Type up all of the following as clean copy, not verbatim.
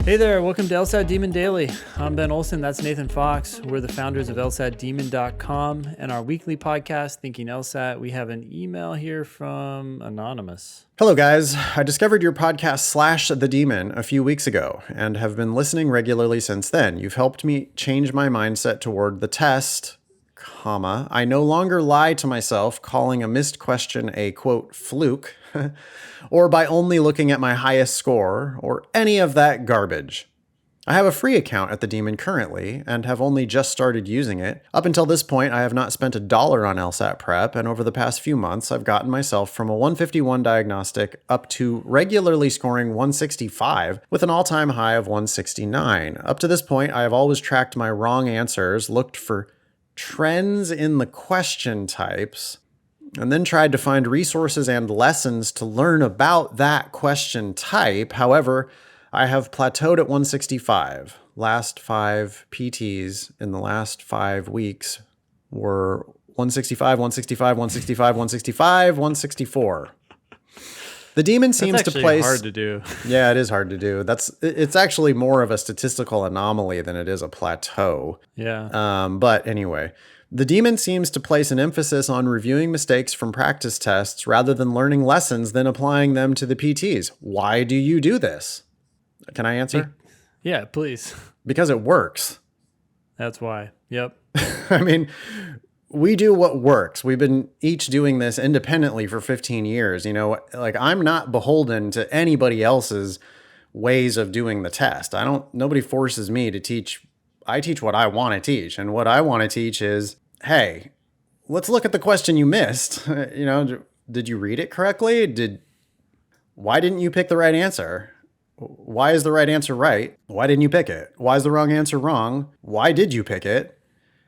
Hey there, welcome to LSAT Demon Daily. I'm Ben Olson, that's Nathan Fox. We're the founders of LSATdemon.com and our weekly podcast, Thinking LSAT. We have an email here from Anonymous. Hello, guys. I discovered your podcast / The Demon a few weeks ago and have been listening regularly since then. You've helped me change my mindset toward the test, I no longer lie to myself, calling a missed question a, quote, fluke, or by only looking at my highest score, or any of that garbage. I have a free account at The Demon currently, and have only just started using it. Up until this point, I have not spent $1 on LSAT prep, and over the past few months, I've gotten myself from a 151 diagnostic up to regularly scoring 165, with an all-time high of 169. Up to this point, I have always tracked my wrong answers, looked for trends in the question types, and then tried to find resources and lessons to learn about that question type. However, I have plateaued at 165. Last 5 PTs in the last 5 weeks were 165, 165, 165, 165, 164. The Demon seems to place... That's hard to do. Yeah, it is hard to do. It's actually more of a statistical anomaly than it is a plateau. Yeah. But anyway, the Demon seems to place an emphasis on reviewing mistakes from practice tests rather than learning lessons, then applying them to the PTs. Why do you do this? Can I answer? Yeah, please. Because it works. That's why. Yep. I mean, we do what works. We've been each doing this independently for 15 years. You know, like, I'm not beholden to anybody else's ways of doing the test. Nobody forces me to teach. I teach what I want to teach. And what I want to teach is, hey, let's look at the question you missed. You know, did you read it correctly? Why didn't you pick the right answer? Why is the right answer right? Why didn't you pick it? Why is the wrong answer wrong? Why did you pick it?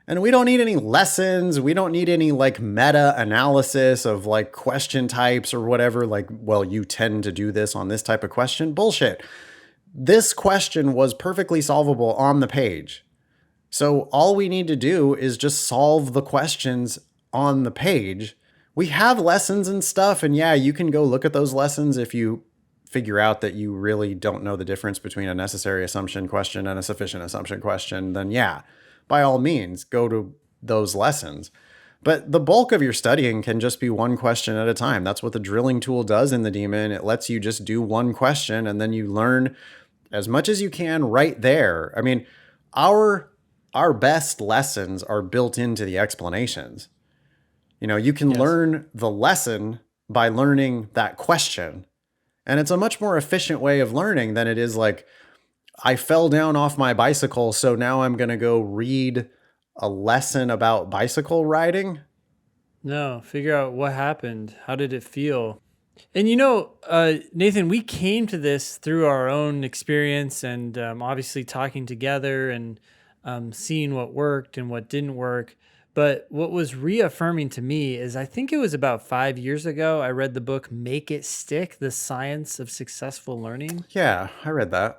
And we don't need any lessons. We don't need any like meta analysis of like question types or whatever. Like, well, you tend to do this on this type of question. Bullshit. This question was perfectly solvable on the page. So all we need to do is just solve the questions on the page. We have lessons and stuff. And yeah, you can go look at those lessons if you figure out that you really don't know the difference between a necessary assumption question and a sufficient assumption question. Then yeah, by all means, go to those lessons. But the bulk of your studying can just be one question at a time. That's what the drilling tool does in the Demon. It lets you just do one question and then you learn as much as you can right there. I mean, our best lessons are built into the explanations. You know, you can learn the lesson by learning that question. And it's a much more efficient way of learning than it is like, I fell down off my bicycle, so now I'm going to go read a lesson about bicycle riding. No, figure out what happened. How did it feel? And you know, Nathan, we came to this through our own experience and obviously talking together and seeing what worked and what didn't work. But what was reaffirming to me is I think it was about 5 years ago, I read the book Make It Stick, The Science of Successful Learning. Yeah, I read that.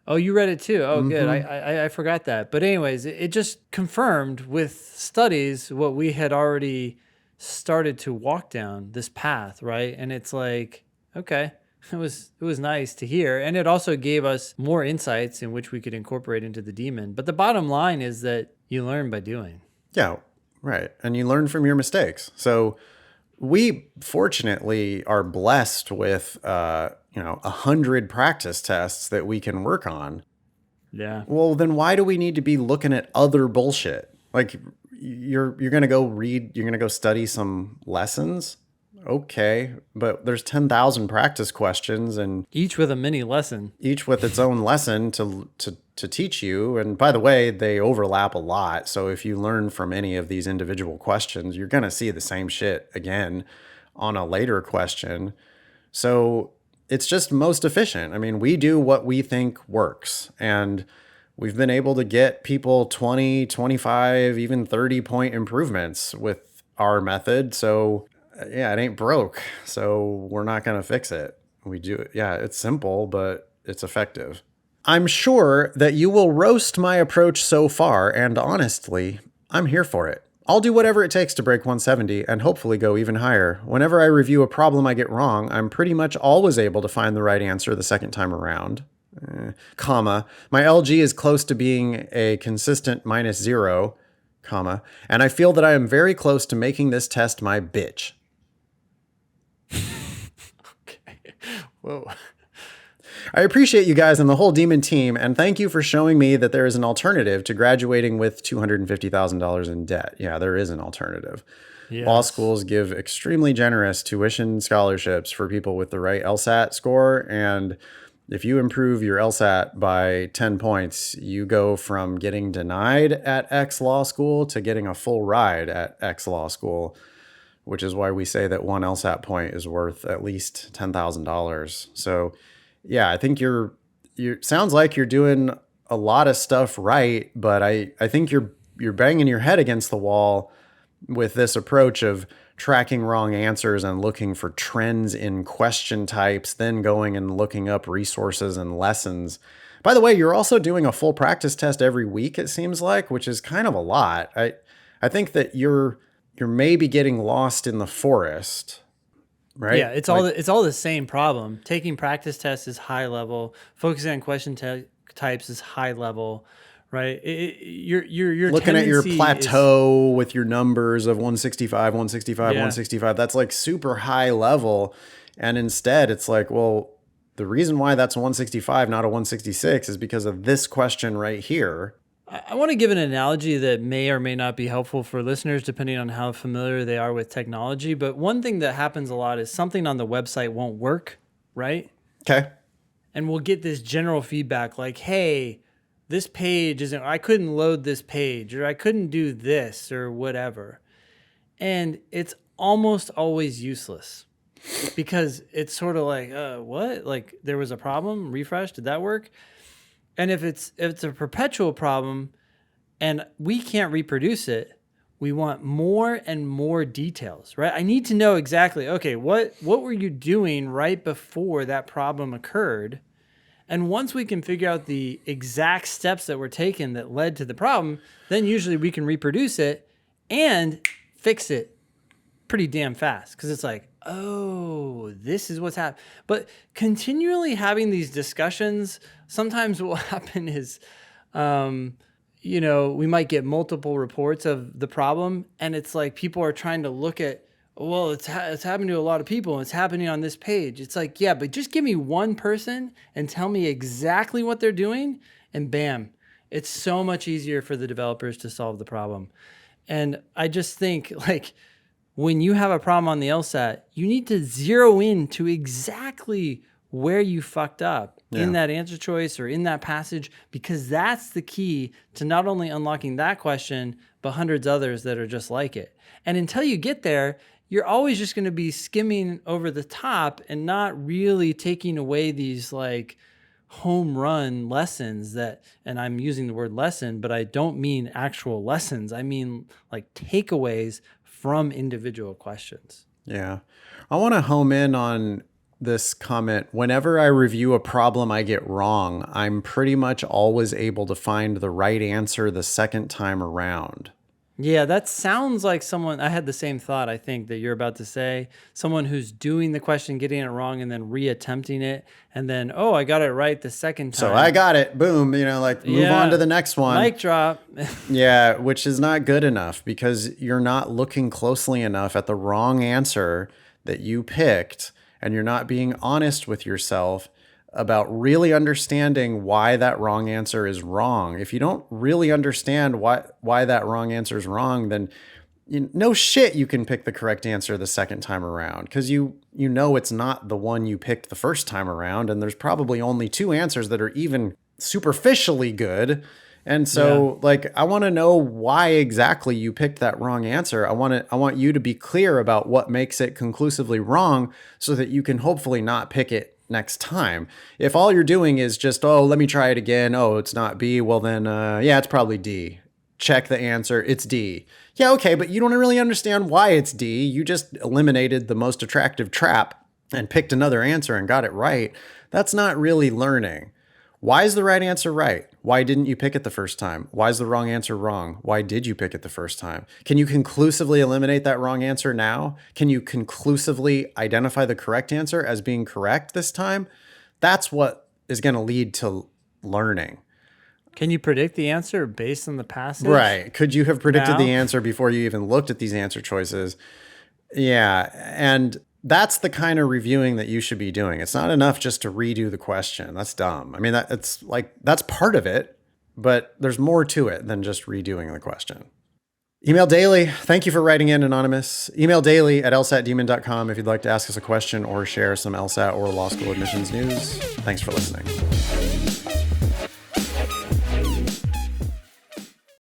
Oh, you read it too? Oh, good. I forgot that. But anyways, it just confirmed with studies what we had already started to walk down this path, right? And it's like, okay, it was nice to hear. And it also gave us more insights in which we could incorporate into the Demon. But the bottom line is that you learn by doing. Yeah, right. And you learn from your mistakes. So we fortunately are blessed with 100 practice tests that we can work on. Yeah. Well, then why do we need to be looking at other bullshit? Like, you're going to go read, you're going to go study some lessons? Okay, but there's 10,000 practice questions and each with a mini lesson. Each with its own lesson to teach you. And by the way, they overlap a lot. So if you learn from any of these individual questions, you're going to see the same shit again on a later question. So it's just most efficient. I mean, we do what we think works. And we've been able to get people 20, 25, even 30 point improvements with our method. So yeah, it ain't broke. So we're not going to fix it. We do it. Yeah, it's simple, but it's effective. I'm sure that you will roast my approach so far, and honestly, I'm here for it. I'll do whatever it takes to break 170 and hopefully go even higher. Whenever I review a problem I get wrong, I'm pretty much always able to find the right answer the second time around. comma, my LG is close to being a consistent -0, comma, and I feel that I am very close to making this test my bitch. Okay. Whoa. I appreciate you guys and the whole Demon team, and thank you for showing me that there is an alternative to graduating with $250,000 in debt. Yeah, there is an alternative. Law Yes. schools give extremely generous tuition scholarships for people with the right LSAT score, and if you improve your LSAT by 10 points, you go from getting denied at X law school to getting a full ride at X law school, which is why we say that one LSAT point is worth at least $10,000. So, yeah, I think you sounds like you're doing a lot of stuff right, but I think you're banging your head against the wall with this approach of tracking wrong answers and looking for trends in question types, then going and looking up resources and lessons. By the way, you're also doing a full practice test every week, it seems like, which is kind of a lot. I think that you're maybe getting lost in the forest, Yeah, right? it's Like, it's all the same problem. Taking practice tests is high level. Focusing on types is high level, right? Your looking at your tendency is plateau with your numbers of 165, 165, yeah. 165, that's like super high level. And instead, it's like, well, the reason why that's a 165, not a 166, is because of this question right here. I want to give an analogy that may or may not be helpful for listeners, depending on how familiar they are with technology. But one thing that happens a lot is something on the website won't work, right? Okay. And we'll get this general feedback like, hey, this page isn't, I couldn't load this page, or I couldn't do this, or whatever. And it's almost always useless because it's sort of like, what? Like there was a problem, refresh, did that work? And if it's a perpetual problem and we can't reproduce it, we want more and more details, right? I need to know exactly, okay, what were you doing right before that problem occurred? And once we can figure out the exact steps that were taken that led to the problem, then usually we can reproduce it and fix it pretty damn fast, because it's like, oh, this is what's happening. But continually having these discussions, sometimes what will happen is, we might get multiple reports of the problem, and it's like people are trying to look at, well, it's happening to a lot of people, and it's happening on this page. It's like, yeah, but just give me one person and tell me exactly what they're doing, and bam, it's so much easier for the developers to solve the problem. And I just think, like, when you have a problem on the LSAT, you need to zero in to exactly where you fucked up in that answer choice or in that passage, because that's the key to not only unlocking that question, but hundreds others that are just like it. And until you get there, you're always just going to be skimming over the top and not really taking away these like home run lessons that, and I'm using the word lesson, but I don't mean actual lessons. I mean like takeaways from individual questions. Yeah. I want to home in on this comment. Whenever I review a problem I get wrong, I'm pretty much always able to find the right answer the second time around. Yeah, that sounds like someone, I had the same thought, I think, that you're about to say. Someone who's doing the question, getting it wrong, and then reattempting it. And then, oh, I got it right the second time. So I got it. Boom. Like move on to the next one. Mic drop. Yeah, which is not good enough because you're not looking closely enough at the wrong answer that you picked, and you're not being honest with yourself about really understanding why that wrong answer is wrong. If you don't really understand why that wrong answer is wrong, then no shit you can pick the correct answer the second time around, because you know it's not the one you picked the first time around, and there's probably only two answers that are even superficially good. And so like I want to know why exactly you picked that wrong answer. I want you to be clear about what makes it conclusively wrong so that you can hopefully not pick it next time. If all you're doing is just, oh, let me try it again. Oh, it's not B. Well, then, yeah, it's probably D. Check the answer. It's D. Yeah, okay, but you don't really understand why it's D. You just eliminated the most attractive trap and picked another answer and got it right. That's not really learning. Why is the right answer right? Why didn't you pick it the first time? Why is the wrong answer wrong? Why did you pick it the first time? Can you conclusively eliminate that wrong answer now? Can you conclusively identify the correct answer as being correct this time? That's what is going to lead to learning. Can you predict the answer based on the passage? Right. Could you have predicted the Now? answer before you even looked at these answer choices? Yeah. And that's the kind of reviewing that you should be doing. It's not enough just to redo the question. That's dumb. I mean, it's like, that's part of it, but there's more to it than just redoing the question. Email Daily. Thank you for writing in, Anonymous. Email Daily at lsatdemon.com if you'd like to ask us a question or share some LSAT or law school admissions news. Thanks for listening.